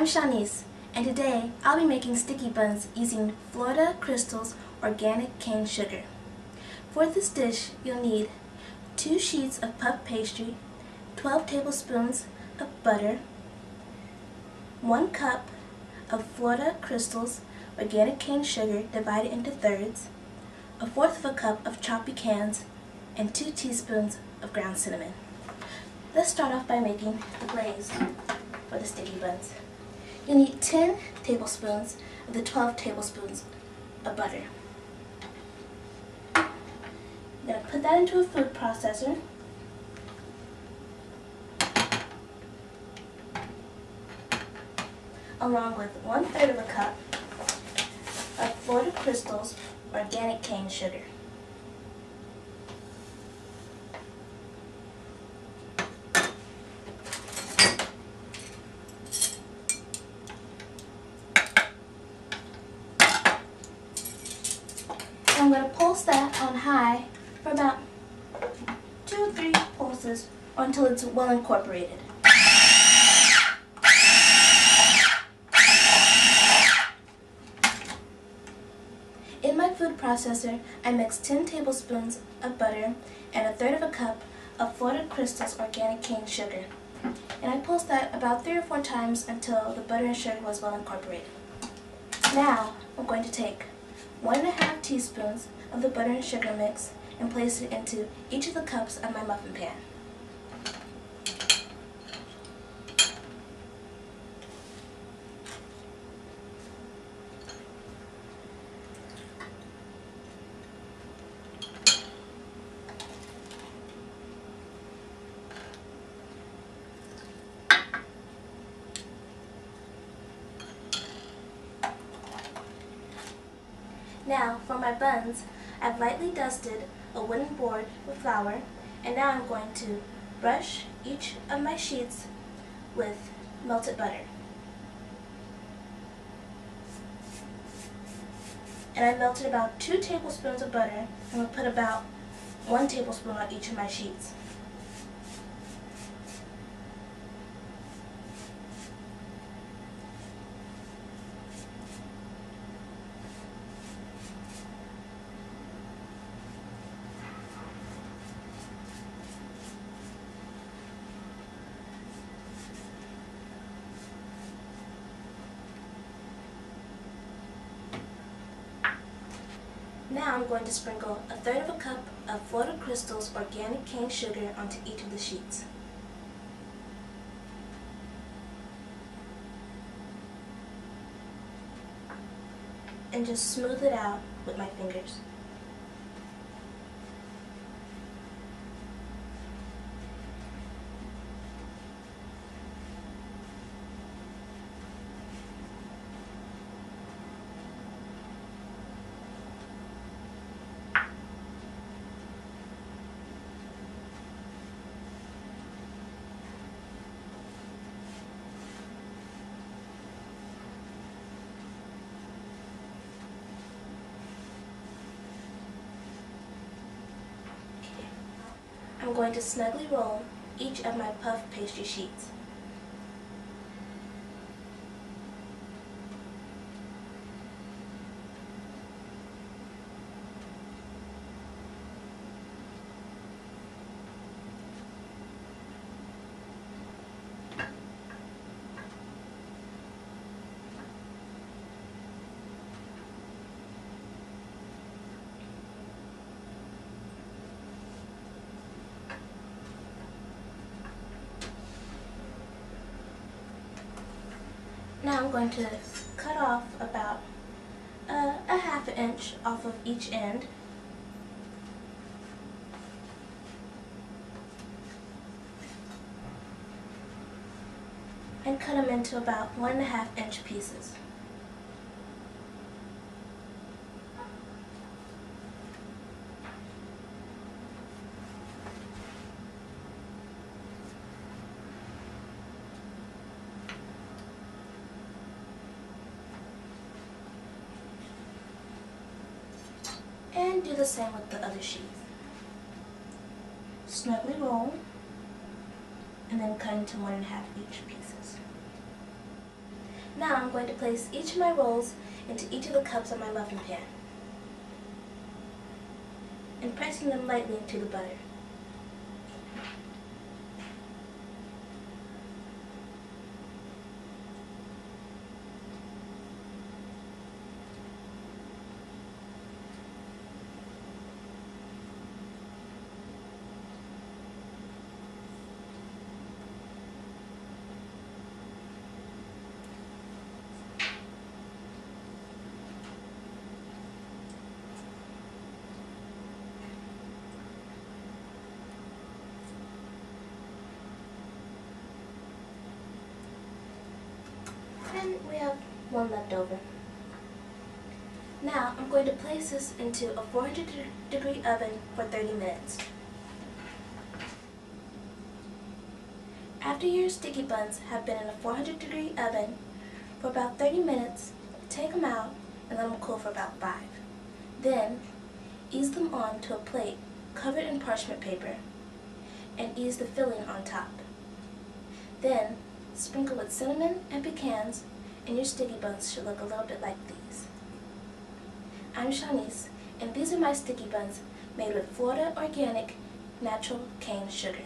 I'm Shauniece, and today I'll be making sticky buns using Florida Crystals organic cane sugar. For this dish, you'll need 2 sheets of puff pastry, 12 tablespoons of butter, 1 cup of Florida Crystals organic cane sugar divided into thirds, 1/4 cup of chopped pecans, and 2 teaspoons of ground cinnamon. Let's start off by making the glaze for the sticky buns. You'll need 10 tablespoons of the 12 tablespoons of butter. I'm going to put that into a food processor. Along with 1/3 cup of Florida Crystals organic cane sugar. I'm going to pulse that on high for about 2 or 3 pulses or until it's well incorporated. In my food processor, I mixed 10 tablespoons of butter and 1/3 cup of Florida Crystals organic cane sugar. And I pulsed that about 3 or 4 times until the butter and sugar was well incorporated. Now, I'm going to take 1½ teaspoons of the butter and sugar mix and place it into each of the cups of my muffin pan. Now, for my buns, I've lightly dusted a wooden board with flour, and now I'm going to brush each of my sheets with melted butter. And I melted about 2 tablespoons of butter, and we'll put about 1 tablespoon on each of my sheets. Now I'm going to sprinkle 1/3 cup of Florida Crystals organic cane sugar onto each of the sheets. And just smooth it out with my fingers. I'm going to snugly roll each of my puff pastry sheets. Now I'm going to cut off about a 1/2 inch off of each end. And cut them into about 1½ inch pieces. And do the same with the other sheet. Snugly roll and then cut into 1½ each pieces. Now I'm going to place each of my rolls into each of the cups of my muffin pan and pressing them lightly into the butter. And we have one left over. Now I'm going to place this into a 400-degree oven for 30 minutes. After your sticky buns have been in a 400-degree oven for about 30 minutes, take them out and let them cool for about 5. Then, ease them onto a plate covered in parchment paper and ease the filling on top. Then, sprinkle with cinnamon and pecans, and your sticky buns should look a little bit like these. I'm Shauniece, and these are my sticky buns made with Florida organic natural cane sugar.